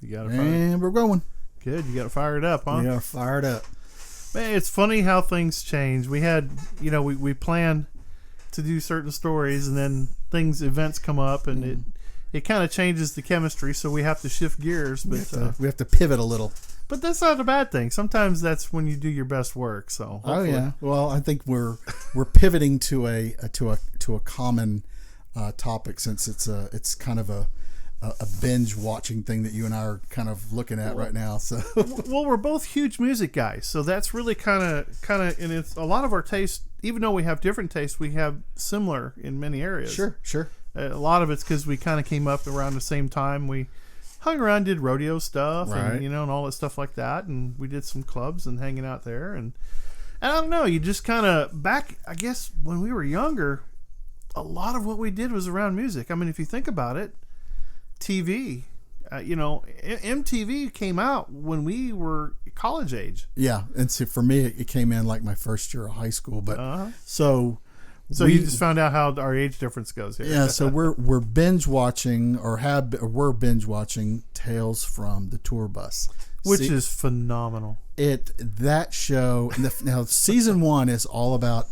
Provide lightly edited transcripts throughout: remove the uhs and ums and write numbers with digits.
You got to And we're going. Good. You got to fire it up, huh? We are fired up. Man, it's funny how things change. We had, we planned to do certain stories, and then events come up, and it kind of changes the chemistry, so we have to shift gears. But we have to pivot a little. But that's not a bad thing. Sometimes that's when you do your best work. So hopefully. Oh yeah. Well, I think we're pivoting to a common topic, since it's kind of a binge watching thing that you and I are kind of looking at right now. So well, we're both huge music guys, so that's really kind of, and it's a lot of our tastes. Even though we have different tastes, we have similar in many areas. Sure. A lot of it's because we kind of came up around the same time. We hung around, did rodeo stuff, right. And and all that stuff like that, and we did some clubs and hanging out there, and I don't know. You just kind of back, I guess, when we were younger, a lot of what we did was around music. I mean, if you think about it. TV, MTV came out when we were college age. Yeah, and so for me, it came in like my first year of high school. But so you just found out how our age difference goes here. Yeah, so we're binge watching, we're binge watching Tales from the Tour Bus, which is phenomenal. That show now season 1 is all about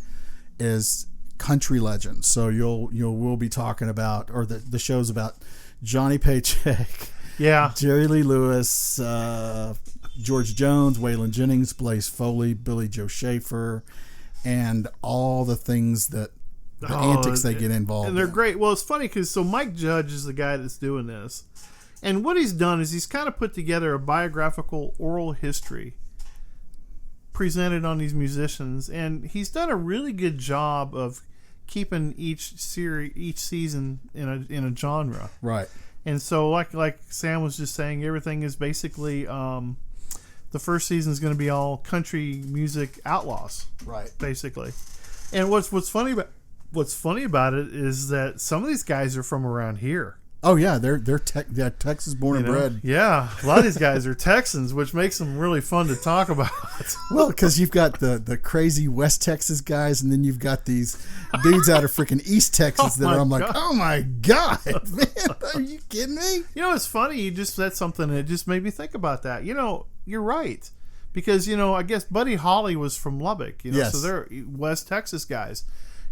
country legends. So we'll be talking about, or the show's about Johnny Paycheck, Jerry Lee Lewis, George Jones, Waylon Jennings, Blaze Foley, Billy Joe Schaefer, and all the things the antics they get involved in. And they're great. Well, it's funny because Mike Judge is the guy that's doing this. And what he's done is he's kind of put together a biographical oral history presented on these musicians. And he's done a really good job of keeping each season in a genre, right? And so like Sam was just saying, everything is basically the first season is going to be all country music outlaws, right? Basically. And what's funny about it is that some of these guys are from around here. Oh yeah, they're Texas born and bred. Yeah, a lot of these guys are Texans, which makes them really fun to talk about. Well, because you've got the crazy West Texas guys, and then you've got these dudes out of freaking East Texas I'm like, oh my god, man, are you kidding me? It's funny. You just said something that just made me think about that. You're right, because I guess Buddy Holly was from Lubbock. Yes. So they're West Texas guys,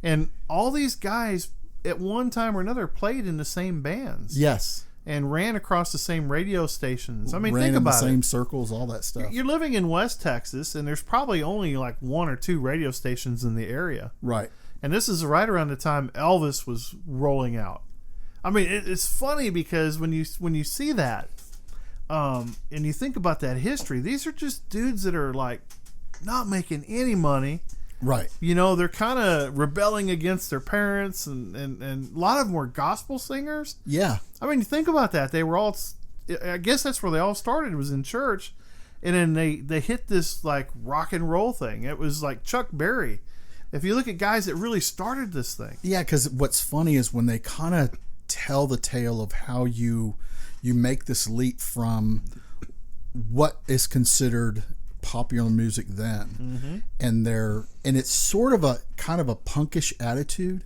and all these guys at one time or another played in the same bands. Yes. And ran across the same radio stations. I mean, ran think about it. Ran in the same circles, all that stuff. You're living in West Texas, and there's probably only like 1 or 2 radio stations in the area. Right. And this is right around the time Elvis was rolling out. I mean, it's funny because when you see that, and you think about that history, these are just dudes that are like not making any money. Right. They're kind of rebelling against their parents, and a lot of them were gospel singers. Yeah. I mean, think about that. They were all, I guess that's where they all started, was in church. And then they hit this like rock and roll thing. It was like Chuck Berry. If you look at guys that really started this thing. Yeah, because what's funny is when they kind of tell the tale of how you make this leap from what is considered popular music then, and it's sort of a kind of a punkish attitude.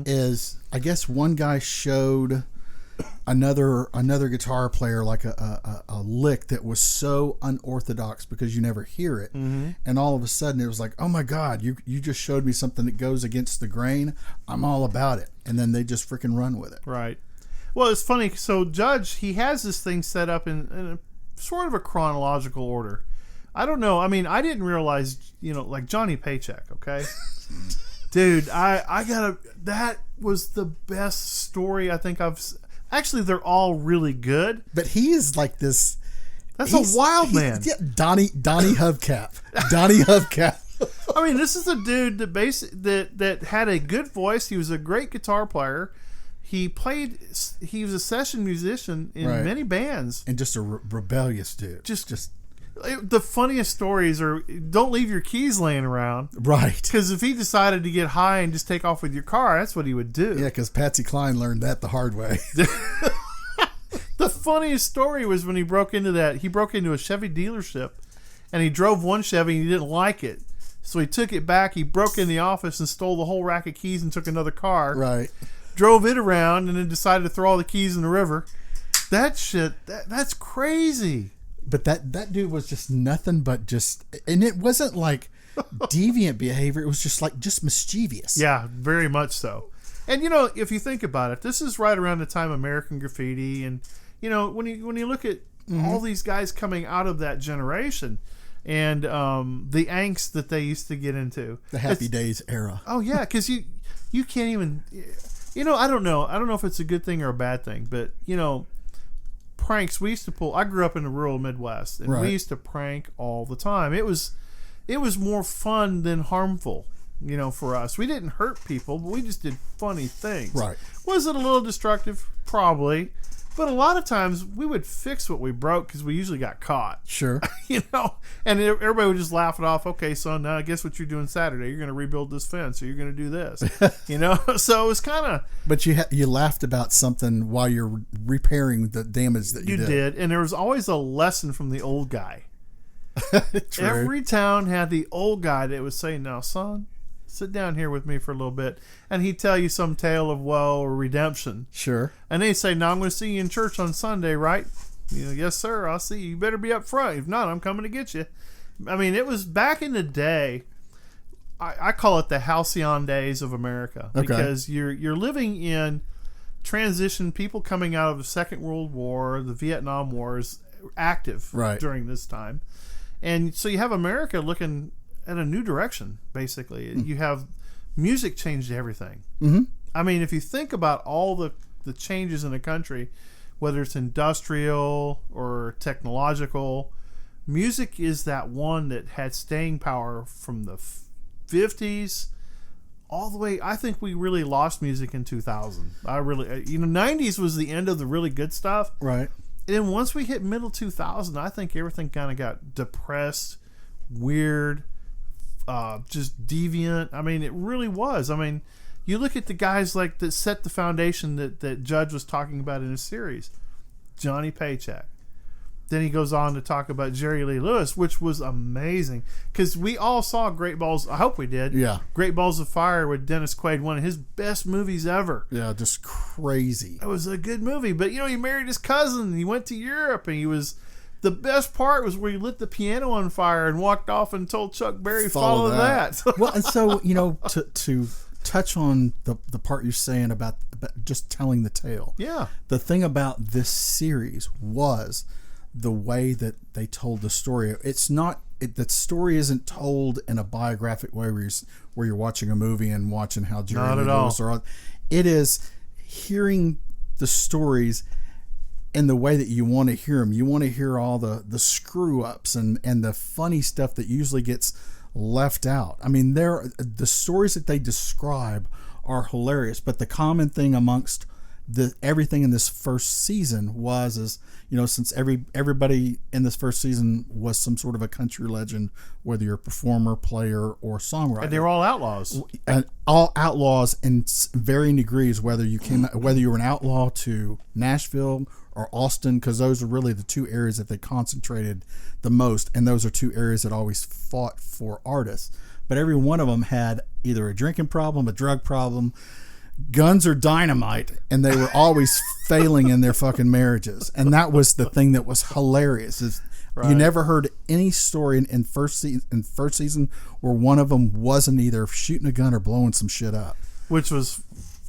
Is, I guess, one guy showed another guitar player like a lick that was so unorthodox because you never hear it, and all of a sudden it was like, oh my god, you just showed me something that goes against the grain. I'm all about it. And then they just freaking run with it. Right. Well, it's funny. So Judge, he has this thing set up in a sort of a chronological order. I don't know. I mean, I didn't realize, like Johnny Paycheck, okay? Dude, I gotta, that was the best story I think actually, they're all really good. But he is like this. That's a wild man. Yeah, Donnie Hubcap. Donnie Hubcap. I mean, this is a dude that had a good voice. He was a great guitar player. He was a session musician in many bands. And just a rebellious dude. Just the funniest stories are, don't leave your keys laying around. Right. Because if he decided to get high and just take off with your car, that's what he would do. Yeah, because Patsy Cline learned that the hard way. The funniest story was when he broke into a Chevy dealership, and he drove one Chevy and he didn't like it. So he took it back, he broke in the office and stole the whole rack of keys and took another car. Right. Drove it around and then decided to throw all the keys in the river. That shit, that's crazy. But that dude was just nothing but just, and it wasn't like deviant behavior. It was just mischievous. Yeah, very much so. And if you think about it, this is right around the time of American Graffiti, and when you look at all these guys coming out of that generation, and the angst that they used to get into, the Happy Days era. Oh yeah, because you can't even, I don't know if it's a good thing or a bad thing, but pranks we used to pull. I grew up in the rural Midwest, and we used to prank all the time. It was more fun than harmful. For us, we didn't hurt people, but we just did funny things. Right. Was it a little destructive? Probably. But a lot of times we would fix what we broke because we usually got caught. Sure. And everybody would just laugh it off. Okay, son, now I guess what you're doing Saturday, you're going to rebuild this fence, or you're going to do this. So it was kind of... But you laughed about something while you're repairing the damage that you did. You did, and there was always a lesson from the old guy. True. Every town had the old guy that would say, now, son, sit down here with me for a little bit, and he'd tell you some tale of woe or redemption. Sure. And they'd say, now I'm going to see you in church on Sunday, right? Yes, sir, I'll see you. You better be up front. If not, I'm coming to get you. I mean, it was back in the day. I call it the halcyon days of America, because you're living in transition. People coming out of the Second World War, the Vietnam War is active during this time, and so you have America looking at a new direction. Basically, you have music changed everything. I mean, if you think about all the changes in the country, whether it's industrial or technological, music is that one that had staying power from the 50s all the way. I think we really lost music in 2000. 90s was the end of the really good stuff. Right. And then once we hit middle 2000, I think everything kind of got depressed, weird, just deviant. I mean, it really was. I mean, you look at the guys like that set the foundation that Judge was talking about in his series, Johnny Paycheck. Then he goes on to talk about Jerry Lee Lewis, which was amazing, because we all saw Great Balls. I hope we did. Yeah. Great Balls of Fire with Dennis Quaid, one of his best movies ever. Yeah, just crazy. It was a good movie, but he married his cousin. He went to Europe, and he was. The best part was where he lit the piano on fire and walked off and told Chuck Berry, follow that. Well, and so, to touch on the part you're saying about just telling the tale. Yeah. The thing about this series was the way that they told the story. It's not, the story isn't told in a biographic way where you're watching a movie and watching how Jerry Lee Lewis or it is hearing the stories in the way that you want to hear them. You want to hear all the screw ups and the funny stuff that usually gets left out. I mean, the stories that they describe are hilarious, but the common thing amongst everything in this first season is since everybody in this first season was some sort of a country legend, whether you're a performer, player, or songwriter, and they were all outlaws, and all outlaws in varying degrees. Whether you were an outlaw to Nashville or Austin, because those are really the two areas that they concentrated the most, and those are two areas that always fought for artists. But every one of them had either a drinking problem, a drug problem, guns, or dynamite, and they were always failing in their fucking marriages. And that was the thing that was hilarious. You never heard any story in first season where one of them wasn't either shooting a gun or blowing some shit up, which was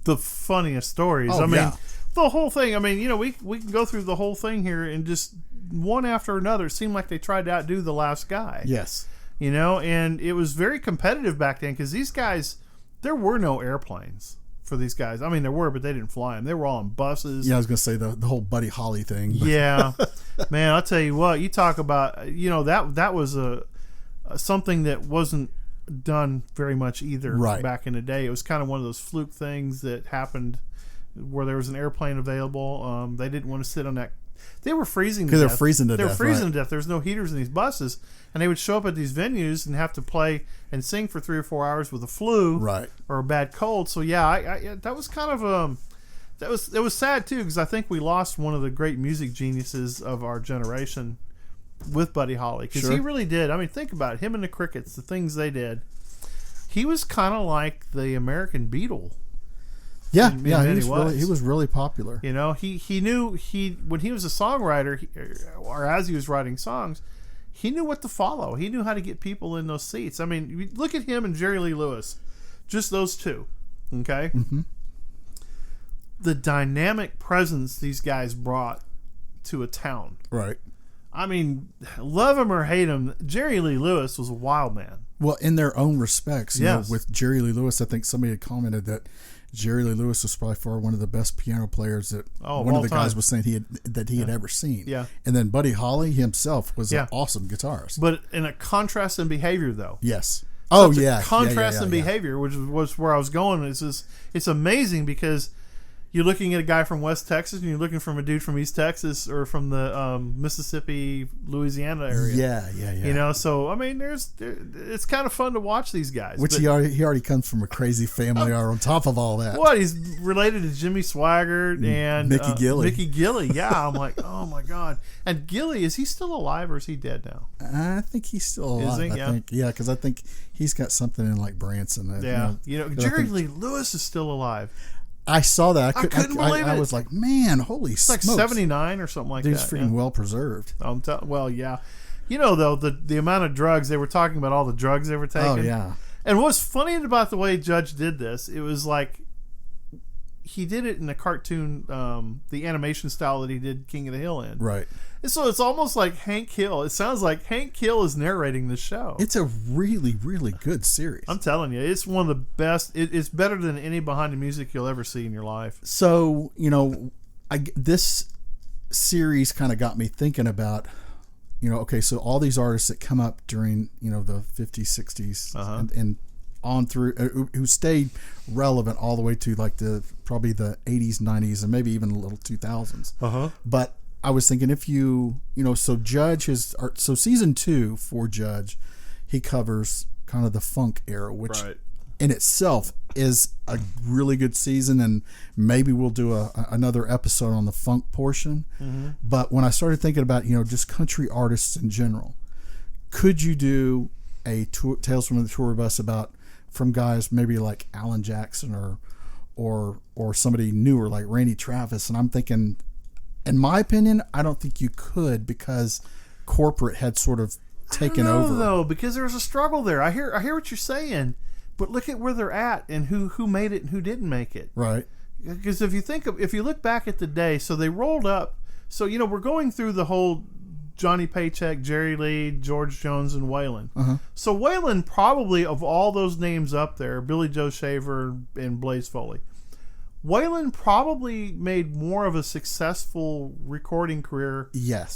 the funniest stories. I mean, the whole thing. I mean, we can go through the whole thing here, and just one after another, it seemed like they tried to outdo the last guy. Yes. And it was very competitive back then, because these guys, there were no airplanes for these guys. I mean, there were, but they didn't fly them. They were all on buses. Yeah, I was going to say the whole Buddy Holly thing. Yeah. Man, I'll tell you what, you talk about, that was something that wasn't done very much either back in the day. It was kind of one of those fluke things that happened where there was an airplane available. They didn't want to sit on that. They were freezing to death. Because they're freezing to death. They were freezing to death. There's no heaters in these buses. And they would show up at these venues and have to play and sing for 3 or 4 hours with a flu or a bad cold. So, yeah, that was kind of... it was sad, too, because I think we lost one of the great music geniuses of our generation with Buddy Holly. Because he really did. I mean, think about it. Him and the Crickets, the things they did. He was kind of like the American Beatle. Yeah, in yeah, many he was really popular. You know, he knew when he was a songwriter, or as he was writing songs, he knew what to follow. He knew how to get people in those seats. I mean, you look at him and Jerry Lee Lewis, just those two. Okay, the dynamic presence these guys brought to a town. Right. I mean, love him or hate him, Jerry Lee Lewis was a wild man. Well, in their own respects, you Yes. know, with Jerry Lee Lewis, I think somebody had commented that Jerry Lee Lewis was probably far one of the best piano players that one of the guys was saying he had ever seen. Yeah. And then Buddy Holly himself was an awesome guitarist. But in a contrast in behavior, though. Yes. Oh, Such a yeah. contrast in behavior, which was where I was going. It's amazing because you're looking at a guy from West Texas and you're looking from a dude from East Texas or from the Mississippi, Louisiana area. Yeah. You know, so I mean, it's kind of fun to watch these guys. Which he already comes from a crazy family. On top of all that, what, he's related to Jimmy Swaggart and Mickey Gilley. Mickey Gilley, yeah. I'm like, oh my god. And Gilley, is he still alive or is he dead now? I think he's still alive. Is he? I think, because I think he's got something in like Branson. Yeah, Jerry Lee Lewis is still alive. I saw that. I couldn't believe it. I was like, man, holy smokes. Like 79 or something like Dude's that. freaking well preserved. Well, yeah. You know, though, the amount of drugs, they were talking about all the drugs they were taking. Oh, yeah. And what's funny about the way Judge did this, it was like he did it in the cartoon, the animation style that he did King of the Hill in. Right. And so it's almost like Hank Hill. It sounds like Hank Hill is narrating the show. It's a really, really good series. I'm telling you, it's one of the best. It's better than any behind the music you'll ever see in your life. So, you know, this series kind of got me thinking about, you know, okay, so all these artists that come up during, you know, the 50s, 60s, and on through, who stayed relevant all the way to like probably the 80s, 90s, and maybe even a little 2000s. But I was thinking so so season 2 for Judge, he covers kind of the funk era, which in itself is a really good season, and maybe we'll do another episode on the funk portion. But when I started thinking about, you know, just country artists in general, could you do a Tales from the Tour Bus from guys maybe like Alan Jackson or somebody newer like Randy Travis? And I'm thinking, in my opinion, I don't think you could, because corporate had sort of taken over. Though, because there was a struggle there. I hear what you're saying, but look at where they're at and who made it and who didn't make it. Right. Because if you look back at the day, so they rolled up. So, you know, we're going through the whole Johnny Paycheck, Jerry Lee, George Jones, and Waylon. So Waylon, probably of all those names up there, Billy Joe Shaver and Blaze Foley, Waylon probably made more of a successful recording career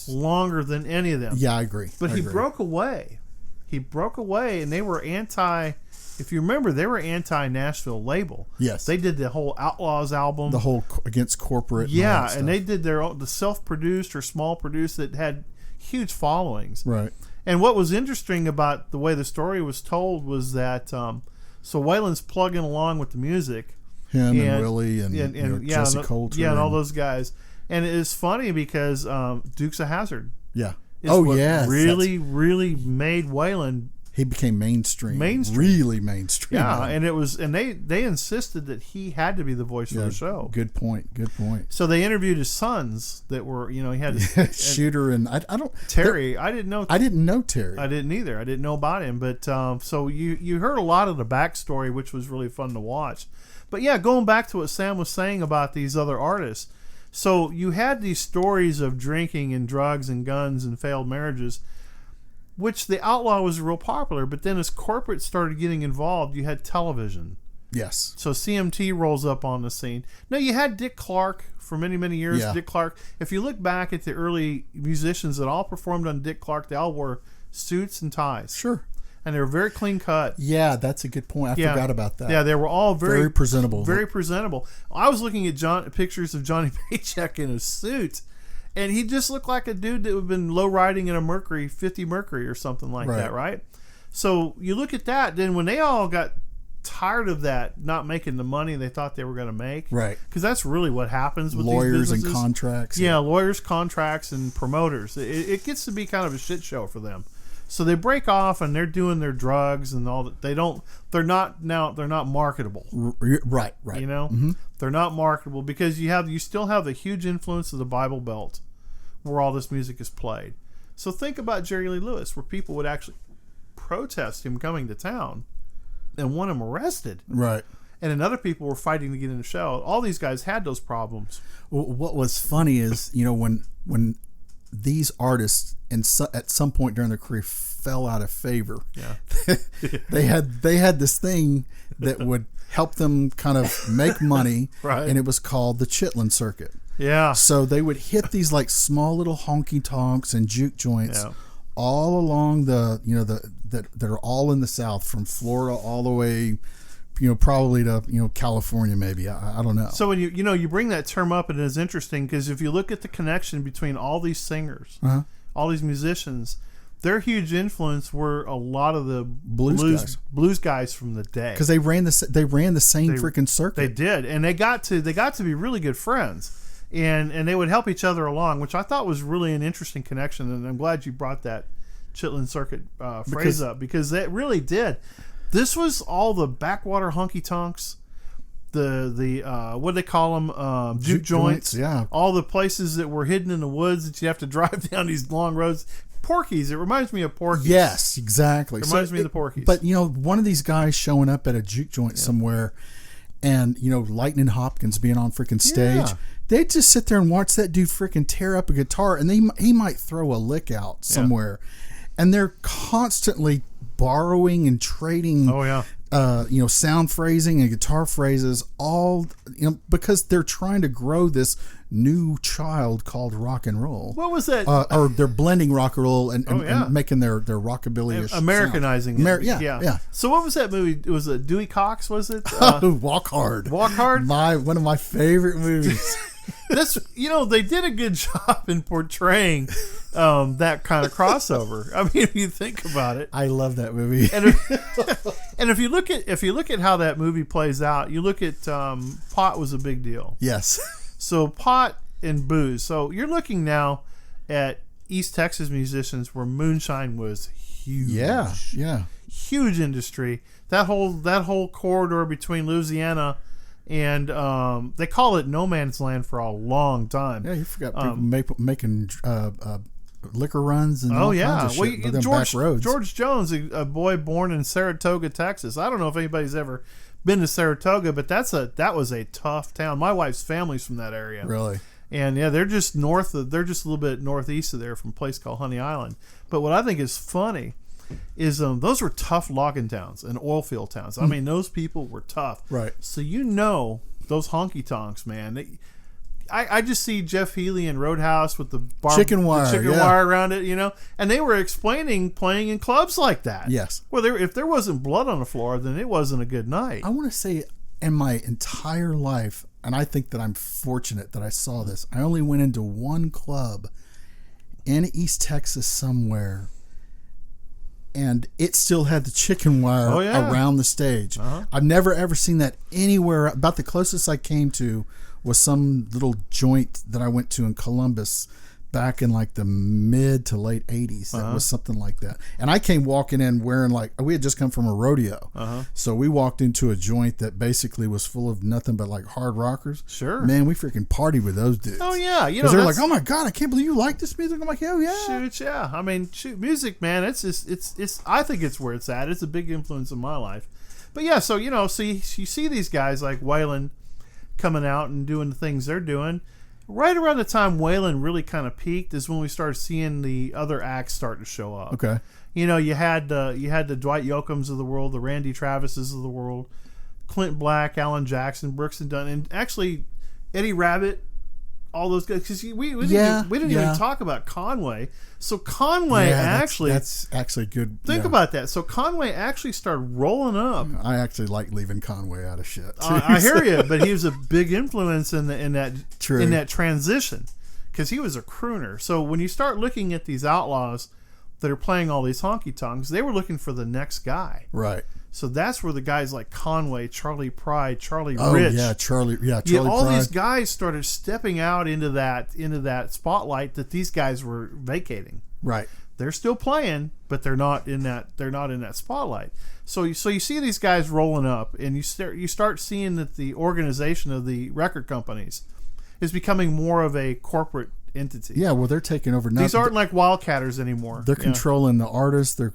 longer than any of them. Yeah, I agree. But he broke away. He broke away, and they were if you remember, they were anti-Nashville label. Yes. They did the whole Outlaws album. The whole against corporate. Yeah, and they did the self-produced or small produced that had huge followings. Right. And what was interesting about the way the story was told was that so Waylon's plugging along with the music. Him and Willie and Jesse Coulter. Yeah, and all those guys. And it's funny because Dukes of Hazzard. Yeah. Really made Waylon. He became mainstream. Really mainstream. Yeah, and they insisted that he had to be the voice of the show. Good point. So they interviewed his sons that were, you know, he had Shooter and I don't Terry. I didn't know Terry. I didn't either. I didn't know about him. But so you heard a lot of the backstory, which was really fun to watch. But yeah, going back to what Sam was saying about these other artists. So you had these stories of drinking and drugs and guns and failed marriages, which the Outlaw was real popular. But then as corporate started getting involved, you had television. Yes. So CMT rolls up on the scene. Now, you had Dick Clark for many, many years. Yeah. Dick Clark. If you look back at the early musicians that all performed on Dick Clark, they all wore suits and ties. Sure. And they were very clean cut. Yeah, that's a good point. I forgot about that. Yeah, they were all very presentable. Very presentable. I was looking at pictures of Johnny Paycheck in a suit, and he just looked like a dude that would have been low riding in a 50 Mercury or something like that, right? So you look at that, then when they all got tired of that, not making the money they thought they were going to make, right? Because that's really what happens with lawyers these and contracts. Yeah, lawyers, contracts, and promoters. It gets to be kind of a shit show for them. So they break off and they're doing their drugs and all that. They're not marketable. Right. You know, they're not marketable because you still have the huge influence of the Bible Belt, where all this music is played. So think about Jerry Lee Lewis, where people would actually protest him coming to town and want him arrested. Right. And then other people were fighting to get in the show. All these guys had those problems. Well, what was funny is, when these artists at some point during their career fell out of favor. Yeah. they had this thing that would help them kind of make money, right. And it was called the chitlin circuit. Yeah. So they would hit these like small little honky tonks and juke joints all along that are all in the South, from Florida all the way, probably to California maybe. I don't know. So when you bring that term up, and it is interesting because if you look at the connection between all these singers, all these musicians, their huge influence were a lot of the blues guys from the day, because they ran the same freaking circuit. They did, and they got to be really good friends. And they would help each other along, which I thought was really an interesting connection. And I'm glad you brought that chitlin circuit phrase up, because it really did. This was all the backwater honky tonks, the what do they call them? Juke joints. Yeah. All the places that were hidden in the woods that you have to drive down these long roads. Porky's. It reminds me of Porky's. Yes, exactly. It reminds me of the Porky's. But one of these guys showing up at a juke joint somewhere, and Lightning Hopkins being on freaking stage. Yeah. They just sit there and watch that dude freaking tear up a guitar, and he might throw a lick out somewhere, and they're constantly borrowing and trading. Oh yeah. Sound phrasing and guitar phrases, all because they're trying to grow this new child called rock and roll. What was that? Or they're blending rock and roll and making their rockabilly-ish Americanizing sound. it. Yeah. So what was that movie? It was Dewey Cox, was it? Walk Hard. Walk Hard. One of my favorite movies. They did a good job in portraying that kind of crossover. I mean, if you think about it, I love that movie. And if you look at how that movie plays out, you look at pot was a big deal. Yes. So pot and booze. So you're looking now at East Texas musicians where moonshine was huge. Yeah. Huge industry. That whole corridor between Louisiana and they call it no man's land for a long time. Yeah, you forgot people making liquor runs and all kinds of shit. Back roads. George Jones, a boy born in Saratoga, Texas. I don't know if anybody's ever been to Saratoga, but that was a tough town. My wife's family's from that area. Really? And they're just a little bit northeast of there, from a place called Honey Island. But what I think is funny is those were tough logging towns and oil field towns. I mean, those people were tough. Right. So those honky tonks, man. I just see Jeff Healey in Roadhouse with the chicken wire around it, and they were explaining playing in clubs like that. Yes. Well, if there wasn't blood on the floor, then it wasn't a good night. I want to say, in my entire life, and I think that I'm fortunate that I saw this, I only went into one club in East Texas somewhere, and it still had the chicken wire around the stage. I've never ever seen that anywhere. About the closest I came to was some little joint that I went to in Columbus back in like the mid to late 80s. That was something like that. And I came walking in wearing we had just come from a rodeo. So we walked into a joint that basically was full of nothing but like hard rockers. Sure. Man, we freaking partied with those dudes. Oh yeah. Because they're like, oh my God, I can't believe you like this music. I'm like, hell yeah. Shoot, yeah. I mean, music, man, it's I think it's where it's at. It's a big influence in my life. But yeah, so you see these guys like Waylon coming out and doing the things they're doing. Right around the time Waylon really kind of peaked is when we started seeing the other acts start to show up. Okay. You had the Dwight Yoakams of the world, the Randy Travises of the world, Clint Black, Alan Jackson, Brooks and Dunn, and actually Eddie Rabbitt, all those guys. Because we didn't even talk about Conway. So Conway that's actually good. Think about that. So Conway actually started rolling up. I actually like leaving Conway out of shit. I hear you, but he was a big influence in that transition, because he was a crooner. So when you start looking at these outlaws that are playing all these honky tonks, they were looking for the next guy. Right. So that's where the guys like Conway, Charlie Pride, Charlie Rich. Oh yeah, Charlie all Pride. These guys started stepping out into that spotlight that these guys were vacating. Right. They're still playing, but they're not in that spotlight. So you see these guys rolling up, and you start seeing that the organization of the record companies is becoming more of a corporate entity. Yeah, well, they're taking over. These aren't like wildcatters anymore. They're controlling the artists. They're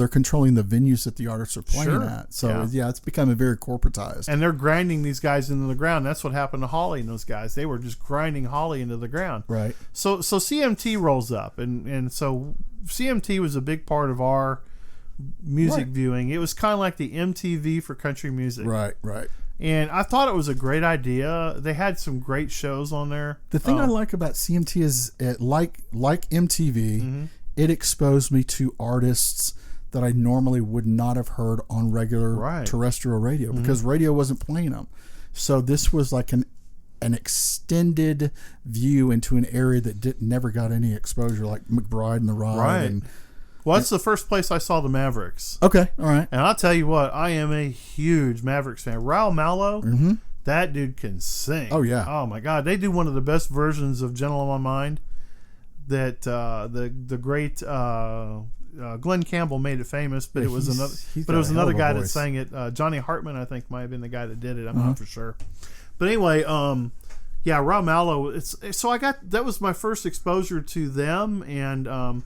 controlling the venues that the artists are playing at. So it's becoming very corporatized. And they're grinding these guys into the ground. That's what happened to Holly and those guys. They were just grinding Holly into the ground. Right. So CMT rolls up, and so CMT was a big part of our music viewing. It was kind of like the MTV for country music. Right. Right. And I thought it was a great idea. They had some great shows on there. The thing I like about CMT is, like MTV, it exposed me to artists that I normally would not have heard on regular terrestrial radio because radio wasn't playing them. So this was like an extended view into an area that never got any exposure, like McBride and the Ride. Right. Well, that's the first place I saw the Mavericks. Okay, all right. And I'll tell you what, I am a huge Mavericks fan. Raul Malo, that dude can sing. Oh, yeah. Oh, my God. They do one of the best versions of Gentle on My Mind that the great Glenn Campbell made it famous, but it was another guy that sang it. Johnny Hartman, I think, might have been the guy that did it. I'm not for sure. But anyway, Raul Malo, that was my first exposure to them, and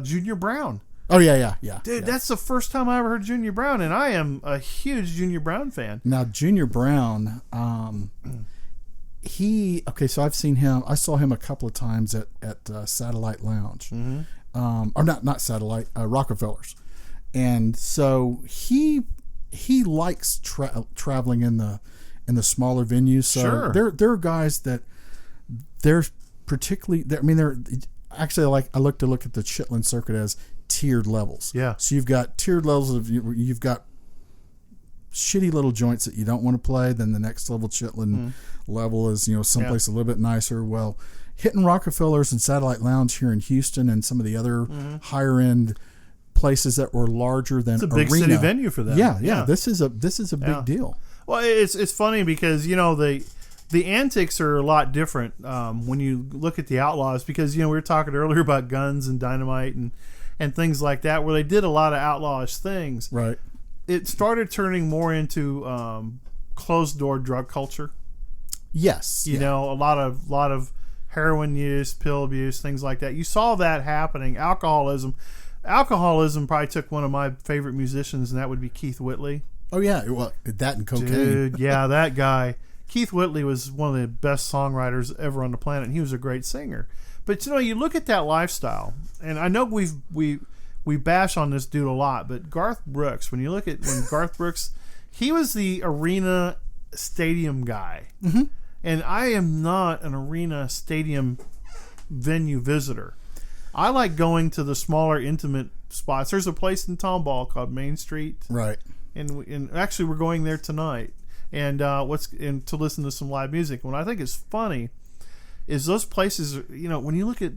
Junior Brown. Oh yeah. Dude, that's the first time I ever heard Junior Brown, and I am a huge Junior Brown fan. Now Junior Brown, so I've seen him. I saw him a couple of times at Satellite Lounge, or not Satellite, Rockefellers, and so he likes traveling in the smaller venues. So there are guys that they're particularly. They're actually I look at the chitlin circuit as tiered levels. Yeah. So you've got tiered levels of you've got shitty little joints that you don't want to play. Then the next level chitlin level is someplace a little bit nicer. Well, hitting Rockefellers and Satellite Lounge here in Houston and some of the other higher end places that were larger than it's a big arena. City venue for them. Yeah. This is a big deal. Well, it's funny because the antics are a lot different when you look at the Outlaws, because we were talking earlier about guns and dynamite and things like that, where they did a lot of outlawish things. Right. It started turning more into closed door drug culture. Yes. A lot of heroin use, pill abuse, things like that. You saw that happening. Alcoholism probably took one of my favorite musicians, and that would be Keith Whitley. Oh yeah, well, that and cocaine. Dude, yeah, that guy. Keith Whitley was one of the best songwriters ever on the planet, and he was a great singer. But you look at that lifestyle, and I know we bash on this dude a lot, but Garth Brooks, when Garth Brooks, he was the arena stadium guy, and I am not an arena stadium venue visitor. I like going to the smaller, intimate spots. There's a place in Tomball called Main Street, right? And actually, we're going there tonight. And to listen to some live music. What I think is funny is those places. When you look at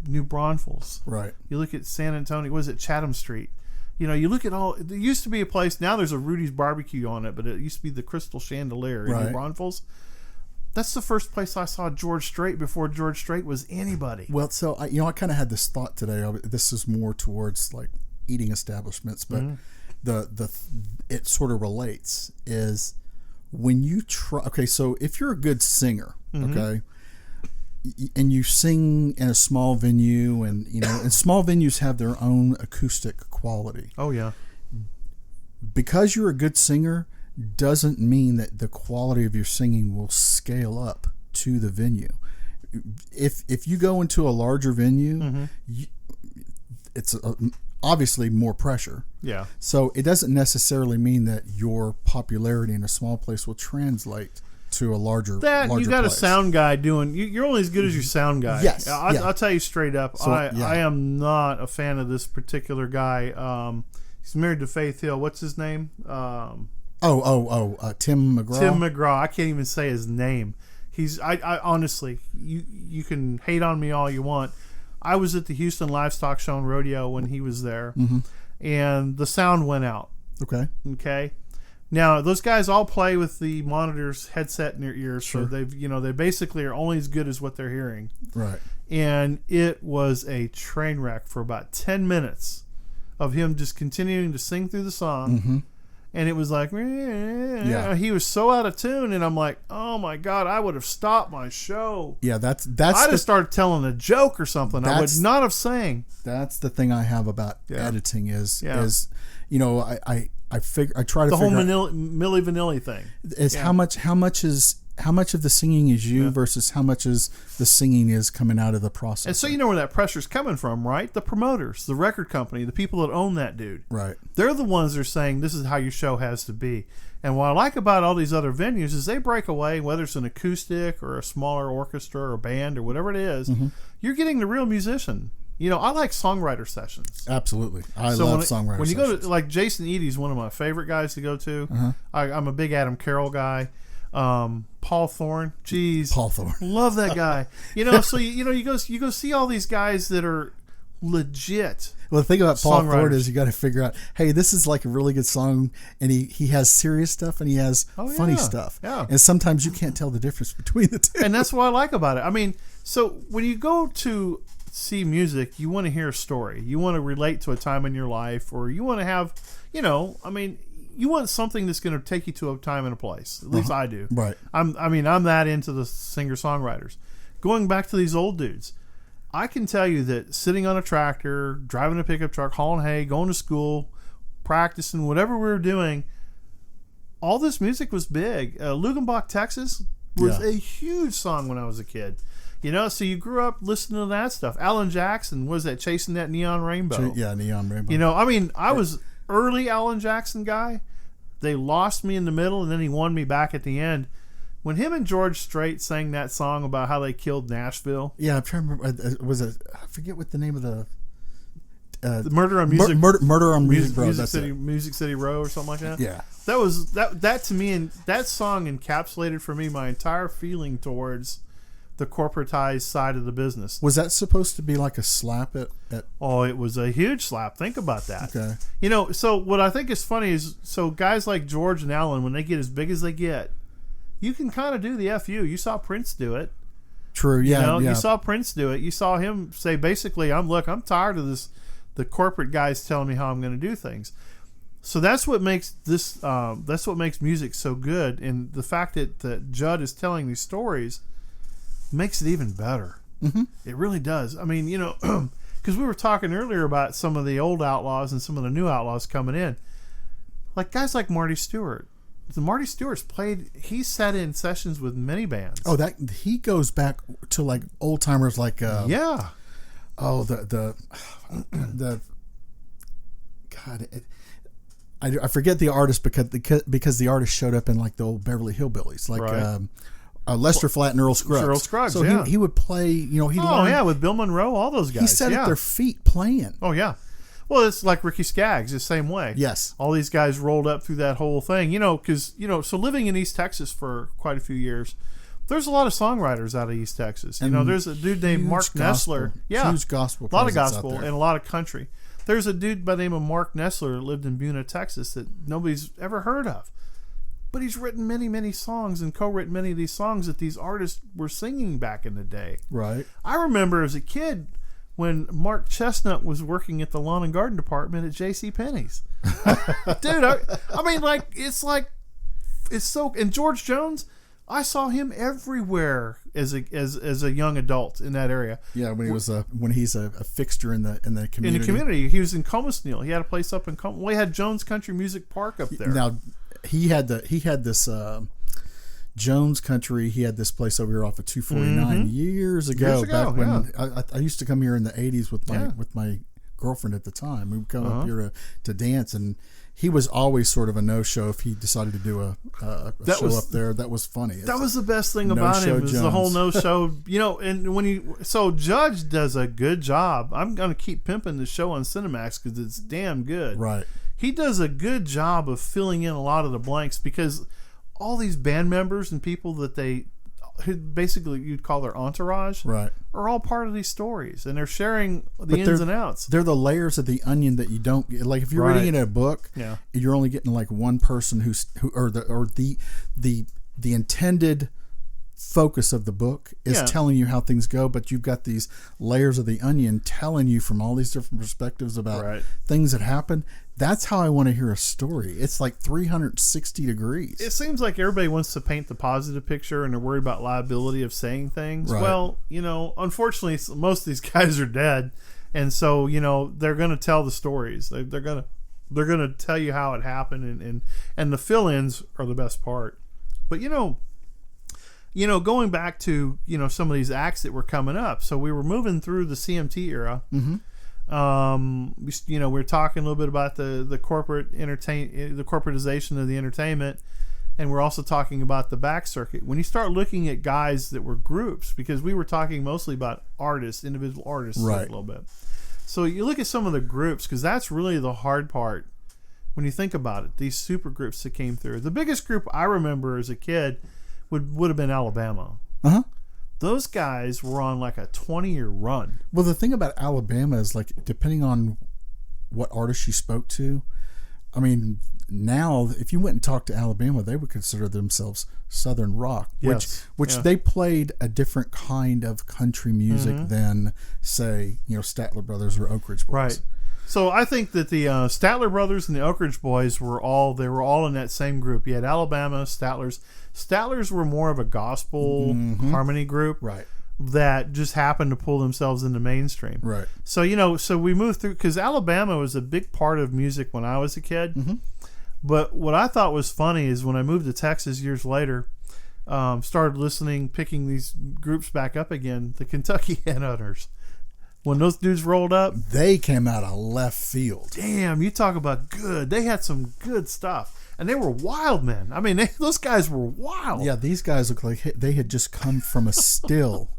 New Braunfels, right? You look at San Antonio. What is it, Chatham Street? You look at all. There used to be a place. Now there's a Rudy's Barbecue on it, but it used to be the Crystal Chandelier in New Braunfels. That's the first place I saw George Strait before George Strait was anybody. Well, so I kind of had this thought today. This is more towards like eating establishments, but. It sort of relates is when you so if you're a good singer, okay, and you sing in a small venue, and and small venues have their own acoustic quality. Oh yeah. Because you're a good singer doesn't mean that the quality of your singing will scale up to the venue. If you go into a larger venue, it's obviously more pressure. Yeah. So it doesn't necessarily mean that your popularity in a small place will translate to a larger you got place. A sound guy doing. You're only as good as your sound guy. Yes. I'll tell you straight up. So, I am not a fan of this particular guy. He's married to Faith Hill. What's his name? Tim McGraw. Tim McGraw. I can't even say his name. I honestly, you can hate on me all you want. I was at the Houston Livestock Show and Rodeo when he was there, and the sound went out. Okay. Now those guys all play with the monitors headset in their ears, Sure. so they basically are only as good as what they're hearing. Right. And it was a train wreck for about 10 minutes of him just continuing to sing through the song. Mm-hmm. And it was like, he was so out of tune, and I'm like, oh my God, I would have stopped my show. Yeah, that's I'd have started telling a joke or something. I would not have sang. That's the thing I have about editing is I try to The figure whole out Milli Vanilli thing is how much of the singing is you versus how much is the singing is coming out of the process. And so you know where that pressure's coming from, right? The promoters, the record company, the people that own that dude. Right. They're the ones that are saying this is how your show has to be. And what I like about all these other venues is they break away, whether it's an acoustic or a smaller orchestra or band or whatever it is, you're getting the real musician. You know, I like songwriter sessions. Absolutely. I love songwriter sessions. When you go to, like, Jason Eady's one of my favorite guys to go to. I'm a big Adam Carroll guy. Paul Thorne, geez, Paul Thorne, love that guy. So you go see all these guys that are legit. Well, the thing about Paul Thorne is you got to figure out, hey, this is like a really good song, and he has serious stuff and he has funny stuff. Yeah. And sometimes you can't tell the difference between the two. And that's what I like about it. I mean, so when you go to see music, you want to hear a story. You want to relate to a time in your life, or you want to have, you want something that's going to take you to a time and a place. At least I do. Right. I'm that into the singer-songwriters. Going back to these old dudes, I can tell you that sitting on a tractor, driving a pickup truck, hauling hay, going to school, practicing, whatever we were doing, all this music was big. Lugenbach, Texas was a huge song when I was a kid. So you grew up listening to that stuff. Alan Jackson, was that Chasing That Neon Rainbow? Neon Rainbow. I was early Alan Jackson guy. They lost me in the middle, and then he won me back at the end. When him and George Strait sang that song about how they killed Nashville. Yeah, I'm trying to remember. I forget what the name of the Murder on Music. Murder on Music Road. Music City Row or something like that. Yeah, that to me, and that song encapsulated for me my entire feeling towards the corporatized side of the business. Was that supposed to be like a slap at? Oh, it was a huge slap. Think about that. Okay. So what I think is funny is, so guys like George and Alan, when they get as big as they get, you can kind of do the FU. You saw Prince do it. True. Yeah. You saw Prince do it. You saw him say, basically, I'm tired of this. The corporate guys telling me how I'm going to do things. So that's what makes this. That's what makes music so good, and the fact that Judd is telling these stories makes it even better. Mm-hmm. It really does. I mean, because we were talking earlier about some of the old outlaws and some of the new outlaws coming in, like guys like Marty Stewart. The Marty Stewart's played. He sat in sessions with many bands. Oh, that he goes back to like old timers, like yeah. Oh, the God. I forget the artist because the artist showed up in like the old Beverly Hillbillies, like. Right. Lester Flatt and Earl Scruggs. Earl Scruggs, so he would play, he'd learn. With Bill Monroe, all those guys. He sat at their feet playing. Oh, yeah. Well, it's like Ricky Skaggs, the same way. Yes. All these guys rolled up through that whole thing, because, so living in East Texas for quite a few years, there's a lot of songwriters out of East Texas. There's a dude named Mark Nessler. Yeah. Huge gospel. A lot of gospel and a lot of country. There's a dude by the name of Mark Nessler that lived in Buna, Texas that nobody's ever heard of. But he's written many, many songs and co-written many of these songs that these artists were singing back in the day. Right. I remember as a kid when Mark Chestnut was working at the lawn and garden department at J.C. Penney's. Dude, I mean, like, it's so. And George Jones, I saw him everywhere as a young adult in that area. Yeah, when he's a fixture in the community. In the community, he was in Comusneal. He had a place up in Well, he had Jones Country Music Park up there. Now, he had this Jones Country. He had this place over here off of 249 years ago. Back when I used to come here in the 80s with my girlfriend at the time. We would come up here to dance, and he was always sort of a no-show if he decided to do a show up there. That was funny. That was the best thing about him, was the whole no-show. And so Judge does a good job. I'm going to keep pimping the show on Cinemax because it's damn good. Right. He does a good job of filling in a lot of the blanks, because all these band members and people that who basically you'd call their entourage, Right. are all part of these stories, and they're sharing the ins and outs. They're the layers of the onion that you don't get. Like if you're reading it in a book, you're only getting like one person the intended focus of the book is telling you how things go, but you've got these layers of the onion telling you from all these different perspectives about things that happen. That's how I want to hear a story. It's like 360 degrees. It seems like everybody wants to paint the positive picture, and they're worried about liability of saying things. Right. Well, unfortunately, most of these guys are dead, and so they're going to tell the stories. They're going to tell you how it happened, and the fill-ins are the best part. But going back to some of these acts that were coming up, so we were moving through the CMT era. Mm-hmm. We were talking a little bit about the corporatization of the entertainment, and we're also talking about the back circuit. When you start looking at guys that were groups, because we were talking mostly about individual artists, a little bit. So you look at some of the groups, because that's really the hard part when you think about it. These super groups that came through. The biggest group I remember as a kid would have been Alabama. Uh-huh. Those guys were on like a 20-year run. Well, the thing about Alabama is, like, depending on what artist you spoke to, I mean, now if you went and talked to Alabama, they would consider themselves Southern rock, which they played a different kind of country music than, say, Statler Brothers or Oak Ridge Boys. Right. So I think that the Statler Brothers and the Oak Ridge Boys were all in that same group. You had Alabama, Statlers. Statlers were more of a gospel harmony group, right? That just happened to pull themselves into mainstream, right? So so we moved through, because Alabama was a big part of music when I was a kid. Mm-hmm. But what I thought was funny is when I moved to Texas years later, started picking these groups back up again. The Kentucky Headhunters. When those dudes rolled up, they came out of left field. Damn, you talk about good. They had some good stuff. And they were wild, man. I mean, those guys were wild. Yeah, these guys look like they had just come from a still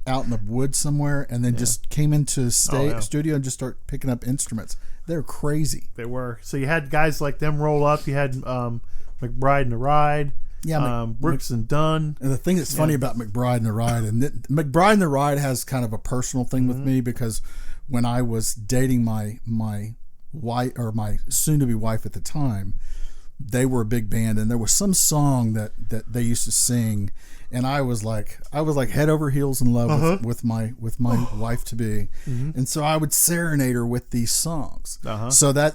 out in the woods somewhere, and then just came into the studio and just started picking up instruments. They're crazy. They were. So you had guys like them roll up. You had McBride and the Ride. Yeah, Brooks and Dunn. And the thing that's funny about McBride and the Ride, and McBride and the Ride has kind of a personal thing with me, because when I was dating my wife, or my soon-to-be wife at the time, they were a big band, and there was some song that they used to sing, and I was like head over heels in love with my wife to be, and so I would serenade her with these songs, so that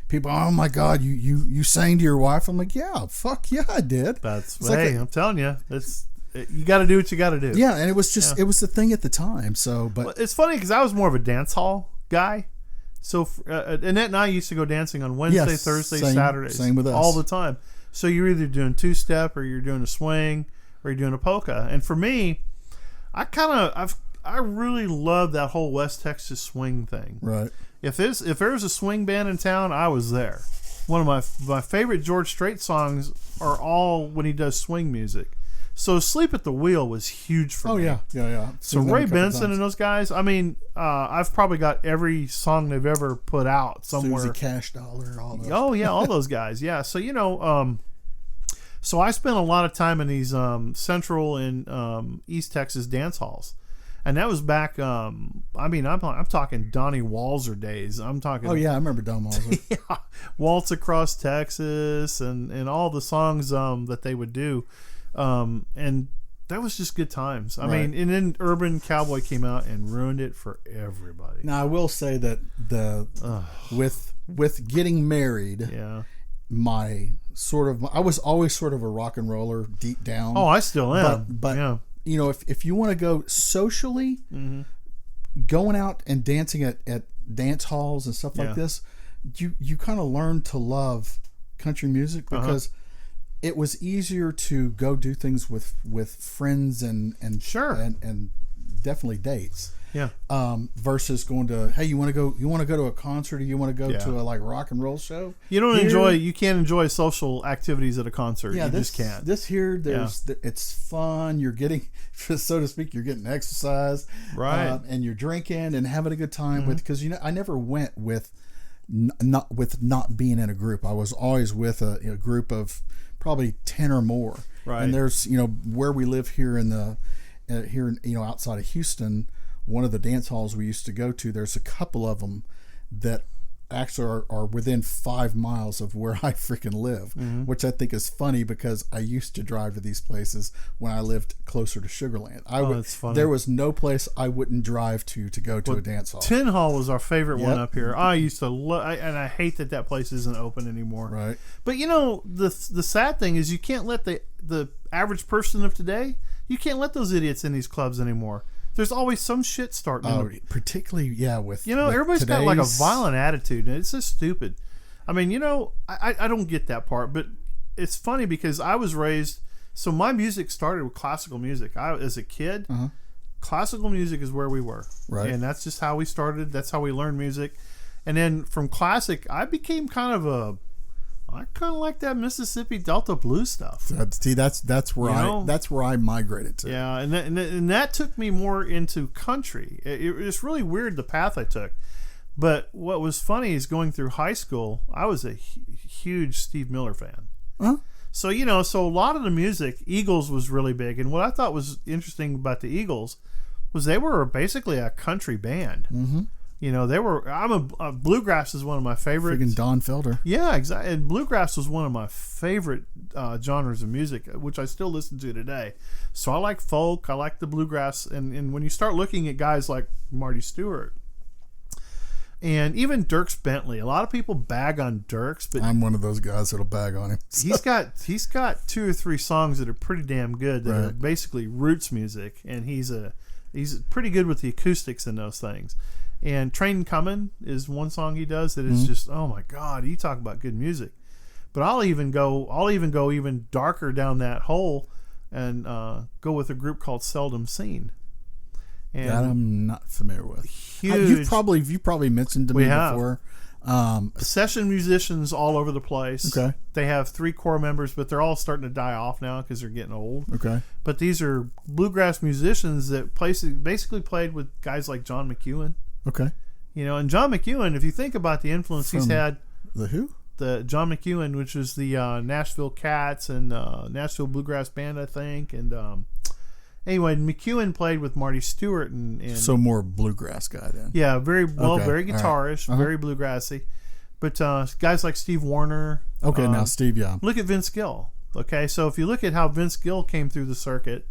people, oh my God, you sang to your wife? I'm like, yeah, fuck yeah, I did. I'm telling you, you got to do what you got to do. Yeah, and it was just it was the thing at the time. So, but it's funny because I was more of a dance hall guy. So Annette and I used to go dancing on Wednesday, Thursday, Saturdays. Same with us. All the time. So you're either doing two-step, or you're doing a swing, or you're doing a polka. And for me, I really love that whole West Texas swing thing. Right. If there's a swing band in town, I was there. One of my favorite George Strait songs are all when he does swing music. So Sleep at the Wheel was huge for me. Yeah. So Ray Benson and those guys, I mean, I've probably got every song they've ever put out somewhere. Susie Cash Dollar, all those. Oh yeah, all those guys. Yeah. So so I spent a lot of time in these Central and East Texas dance halls. And that was back, I'm talking Donnie Walser days. I'm talking. Oh, yeah, I remember Don Walser. Yeah, Waltz Across Texas and all the songs that they would do. And that was just good times. I mean, and then Urban Cowboy came out and ruined it for everybody. Now, I will say that with getting married, I was always sort of a rock and roller deep down. Oh, I still am. But yeah. If you want to go socially, going out and dancing at dance halls and stuff like this, you kind of learn to love country music because it was easier to go do things with friends and definitely dates. Yeah. Versus going to, hey, you want to go to a concert, or you want to go to a rock and roll show? You can't enjoy social activities at a concert. Yeah, you just can't. It's fun. You're getting, so to speak, you're getting exercise, right? And you're drinking and having a good time because I never went with not being in a group. I was always with a group of probably 10 or more. Right. And there's, where we live here outside of Houston, one of the dance halls we used to go to, there's a couple of them that actually are within 5 miles of where I freaking live, which I think is funny because I used to drive to these places when I lived closer to Sugarland. That's funny. There was no place I wouldn't drive to go to a dance hall. Tin Hall was our favorite one up here. I used to and I hate that place isn't open anymore. Right. But the sad thing is you can't let the average person of today, you can't let those idiots in these clubs anymore. There's always some shit starting. Particularly, with everybody's got like a violent attitude, and it's just stupid. I mean, I don't get that part, but it's funny because I was raised. So my music started with classical music. As a kid, classical music is where we were, right? And that's just how we started. That's how we learned music, and then from classic, I became I kind of like that Mississippi Delta blues stuff. See, that's where I migrated to. Yeah, and that took me more into country. It was really weird the path I took. But what was funny is going through high school, I was a huge Steve Miller fan. Huh? So so a lot of the music, Eagles was really big, and what I thought was interesting about the Eagles was they were basically a country band. Mm-hmm. They were. Bluegrass is one of my favorites. Freaking Don Felder. Yeah, exactly. And bluegrass was one of my favorite genres of music, which I still listen to today. So I like folk. I like the bluegrass. And when you start looking at guys like Marty Stewart and even Dierks Bentley, a lot of people bag on Dierks, but I'm one of those guys that'll bag on him. So. He's got 2 or 3 songs that are pretty damn good. That are basically roots music, and he's pretty good with the acoustics in those things. And Train Comin' is one song he does that is just, oh my God, you talk about good music. But I'll even go even darker down that hole and go with a group called Seldom Seen. And that I'm not familiar with. Huge. You've probably mentioned to me before. Session musicians all over the place. Okay. They have 3 core members, but they're all starting to die off now because they're getting old. Okay. But these are bluegrass musicians that basically played with guys like John McEwen. Okay. And John McEwen, if you think about the influence he's had. The who? The John McEwen, which is the Nashville Cats and Nashville Bluegrass Band, I think. And anyway, McEwen played with Marty Stewart. And so more bluegrass guy then. Yeah, very guitarish, right. Very bluegrassy. But guys like Steve Wariner. Okay, now Steve, yeah. Look at Vince Gill. Okay, so if you look at how Vince Gill came through the circuit,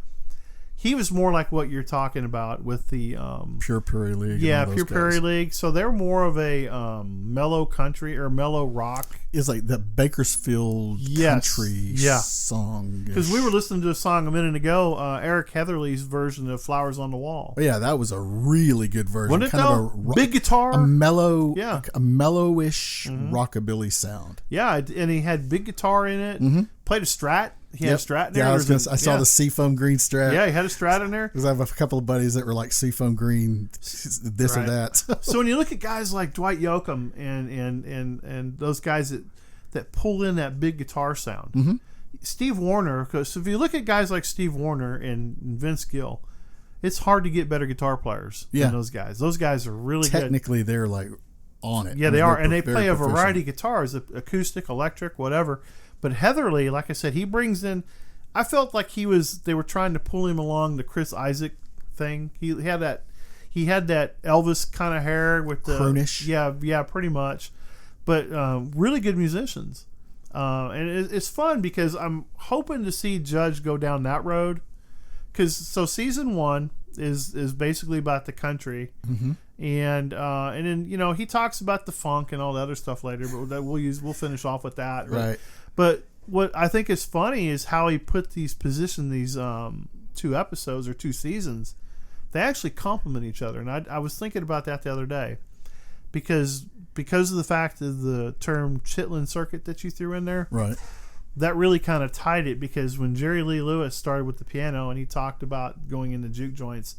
he was more like what you're talking about with the Pure Prairie League. Yeah, Pure Prairie League. So they're more of a mellow country or mellow rock. It's like the Bakersfield country song. Because we were listening to a song a minute ago, Eric Heatherly's version of Flowers on the Wall. Oh, yeah, that was a really good version. Wasn't it though? Big guitar. A mellowish rockabilly sound. Yeah, and he had big guitar in it. Mm-hmm. Played a Strat. He had a Strat in there. Yeah, I saw the Seafoam Green Strat. Yeah, he had a Strat in there. Because I have a couple of buddies that were like Seafoam Green, this or that. So when you look at guys like Dwight Yoakam and those guys that pull in that big guitar sound, Steve Wariner. Because if you look at guys like Steve Wariner and Vince Gill, it's hard to get better guitar players than those guys. Those guys are really technically they're like on it. Yeah, they are, and they play a variety of guitars, acoustic, electric, whatever. But Heatherly, like I said, he brings in. I felt like they were trying to pull him along the Chris Isaac thing. He had that Elvis kind of hair with the cronish. Yeah, pretty much. But really good musicians, and it's fun because I'm hoping to see Judge go down that road. Because season 1 is basically about the country, and then he talks about the funk and all the other stuff later. But we'll finish off with that. Right. But what I think is funny is how he put these 2 episodes or 2 seasons. They actually complement each other, and I was thinking about that the other day, because of the fact of the term chitlin circuit that you threw in there. Right. That really kind of tied it, because when Jerry Lee Lewis started with the piano and he talked about going into juke joints,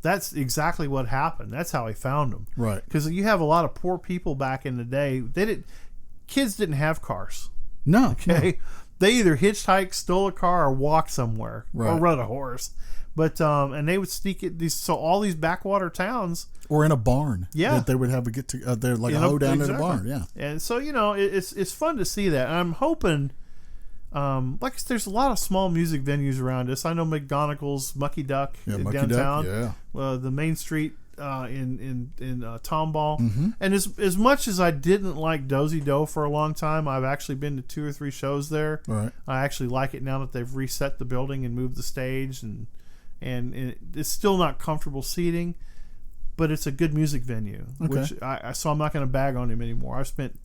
that's exactly what happened. That's how he found them. Right. Because you have a lot of poor people back in the day. Kids didn't have cars. No. Okay. No. They either hitchhiked, stole a car, or walked somewhere, or rode a horse. But and they would sneak it. All these backwater towns, or in a barn. Yeah, that they would have they're like a hoedown in a barn. Yeah. And so it's fun to see that. And I'm hoping Like there's a lot of small music venues around us. I know McGonagall's Mucky Duck in downtown. Duck, yeah. The Main Street in Tomball. Mm-hmm. And as much as I didn't like Dozy Doe for a long time, I've actually been to 2 or 3 shows there. Right. I actually like it now that they've reset the building and moved the stage, and it's still not comfortable seating, but it's a good music venue. Okay. Which so I'm not going to bag on him anymore. I've spent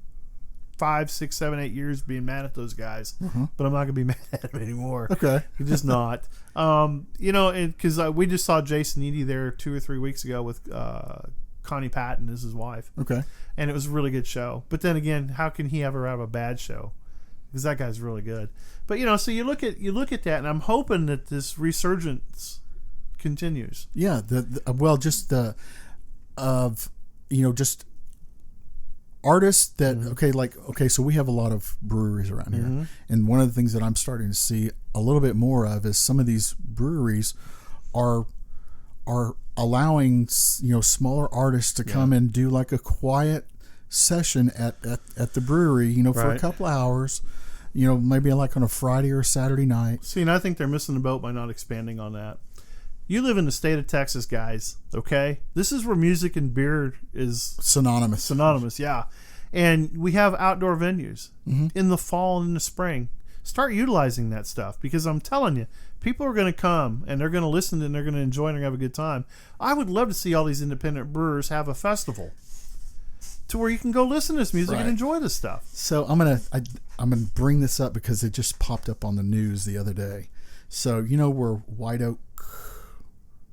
5, 6, 7, 8 years being mad at those guys, but I'm not gonna be mad at them anymore. Okay. You're just not. Because we just saw Jason Eady there 2 or 3 weeks ago with Connie Patton as his wife. Okay. And it was a really good show. But then again, how can he ever have a bad show? Because that guy's really good. But so you look at that, and I'm hoping that this resurgence continues. Yeah. Just artists that so we have a lot of breweries around here, and one of the things that I'm starting to see a little bit more of is some of these breweries are allowing smaller artists to come and do like a quiet session at the brewery for a couple hours, maybe like on a Friday or Saturday night. See, and I think they're missing the boat by not expanding on that. You live in the state of Texas, guys, okay? This is where music and beer is synonymous, yeah. And we have outdoor venues in the fall and in the spring. Start utilizing that stuff, because I'm telling you, people are going to come and they're going to listen and they're going to enjoy and they're going to have a good time. I would love to see all these independent brewers have a festival to where you can go listen to this music and enjoy this stuff. So I'm gonna bring this up because it just popped up on the news the other day. So where White Oak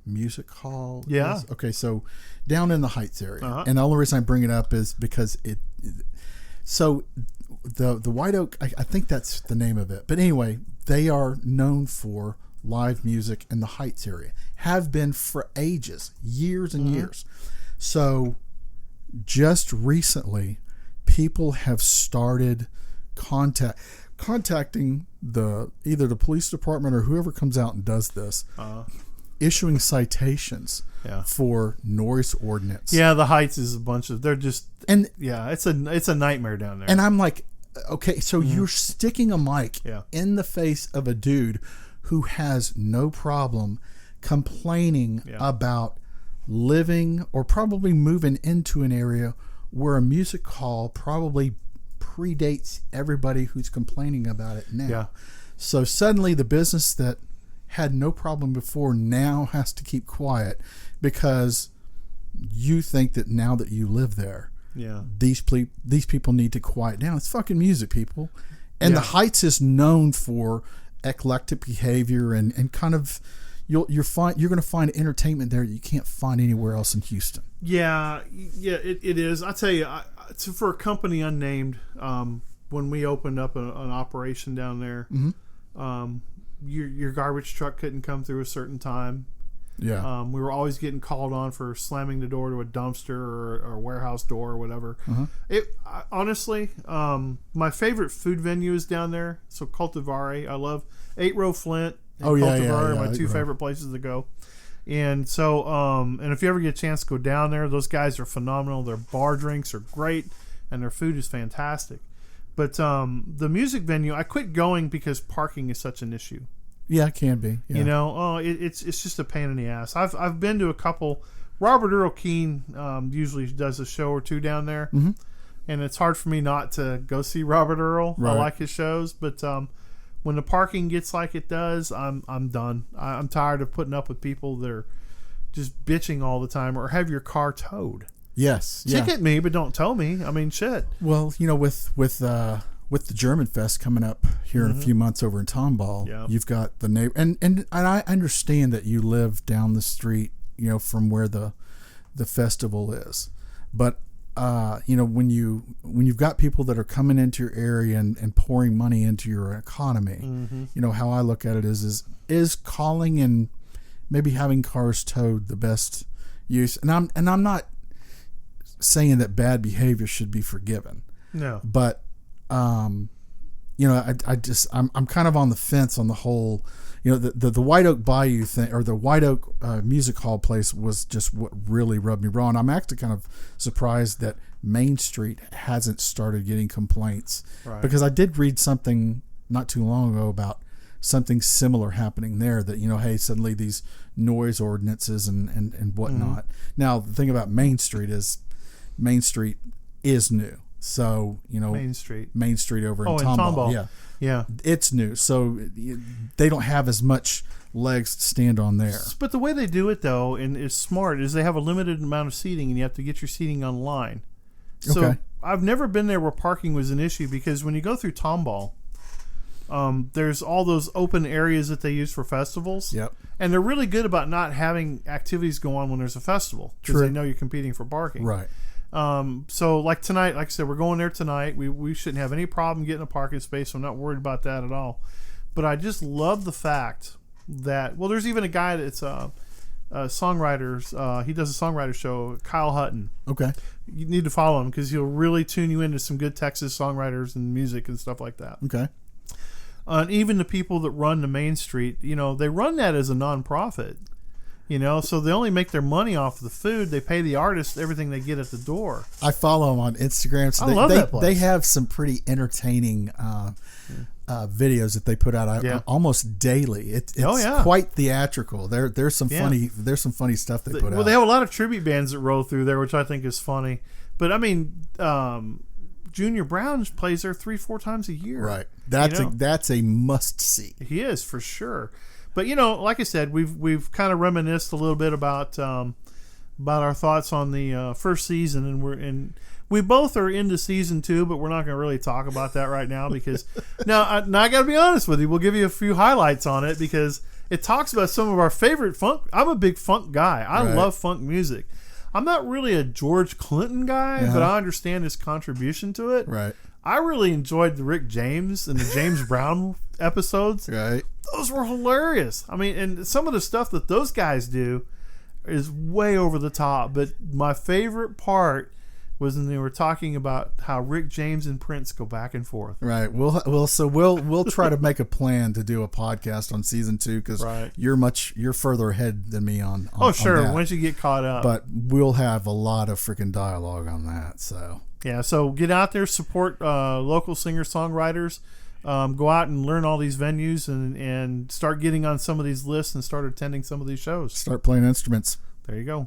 Music Hall is? Okay, so down in the Heights area. And the only reason I bring it up is because the White Oak, I think that's the name of it, but anyway, they are known for live music in the Heights area, have been for ages, years and years. So just recently people have started contacting either the police department or whoever comes out and does this, issuing citations for noise ordinance. Yeah, the Heights is a bunch of it's a nightmare down there. And I'm like, okay, so you're sticking a mic in the face of a dude who has no problem complaining about living or probably moving into an area where a music hall probably predates everybody who's complaining about it now. Yeah. So suddenly the business that had no problem before now has to keep quiet because you think that now that you live there, these people need to quiet down. It's fucking music, people. And the Heights is known for eclectic behavior and kind of you're going to find entertainment there you can't find anywhere else in Houston. Yeah, it is. I tell you, for a company unnamed, when we opened up an operation down there, your garbage truck couldn't come through a certain time. Yeah. We were always getting called on for slamming the door to a dumpster or a warehouse door or whatever. Honestly, my favorite food venue is down there. So Cultivare, I love 8 Row Flint and Cultivare are my two favorite places to go. And so, and if you ever get a chance to go down there, those guys are phenomenal. Their bar drinks are great and their food is fantastic. But the music venue, I quit going because parking is such an issue. Yeah, it can be. Yeah. It's just a pain in the ass. I've been to a couple. Robert Earl Keen usually does a show or two down there, and it's hard for me not to go see Robert Earl. Right. I like his shows, but when the parking gets like it does, I'm done. I'm tired of putting up with people that are just bitching all the time or have your car towed. Yes. Ticket me, but don't tow me. I mean, shit. Well, with the German Fest coming up here in a few months over in Tomball, you've got the neighbor, and I understand that you live down the street, from where the festival is, but when you've got people that are coming into your area and pouring money into your economy, how I look at it is calling and maybe having cars towed the best use, and I'm not saying that bad behavior should be forgiven. No, but I'm kind of on the fence on the whole. The White Oak Bayou thing, or the White Oak Music Hall place, was just what really rubbed me wrong. I'm actually kind of surprised that Main Street hasn't started getting complaints, because I did read something not too long ago about something similar happening there. That hey, suddenly these noise ordinances and whatnot. Now the thing about Main Street is new. So Main Street over in Tomball. Yeah, it's new. So they don't have as much legs to stand on there. But the way they do it though, and it's smart, is they have a limited amount of seating, and you have to get your seating online. So okay. I've never been there where parking was an issue, because when you go through Tomball, there's all those open areas that they use for festivals. Yep. And they're really good about not having activities go on when there's a festival, because they know you're competing for parking. Right. So like tonight, like I said, we're going there tonight. We shouldn't have any problem getting a parking space, so I'm not worried about that at all. But I just love the fact that, well, there's even a guy that's songwriters. He does a songwriter show, Kyle Hutton. Okay. You need to follow him, because he'll really tune you into some good Texas songwriters and music and stuff like that. Okay. And even the people that run the Main Street, they run that as a nonprofit. So they only make their money off the food. They pay the artists everything they get at the door. I follow them on Instagram. So I love that place. They have some pretty entertaining videos that they put out almost daily. It's quite theatrical. There's some funny stuff they put out. Well, they have a lot of tribute bands that roll through there, which I think is funny. But I mean, Junior Brown plays there 3-4 times a year. Right. That's a must see. He is, for sure. But like I said, we've kind of reminisced a little bit about our thoughts on the first season, and we both are into season 2, but we're not going to really talk about that right now, because now I got to be honest with you. We'll give you a few highlights on it, because it talks about some of our favorite funk. I'm a big funk guy. I love funk music. I'm not really a George Clinton guy, but I understand his contribution to it. Right. I really enjoyed the Rick James and the James Brown episodes. Right. Those were hilarious. I mean, and some of the stuff that those guys do is way over the top. But my favorite part was when they were talking about how Rick James and Prince go back and forth. Right. We'll try to make a plan to do a podcast on season 2, because you're further ahead than me on sure. on that. Once you get caught up. But we'll have a lot of freaking dialogue on that. So yeah. So get out there, support local singer-songwriters. Go out and learn all these venues, and start getting on some of these lists and start attending some of these shows. Start playing instruments. There you go.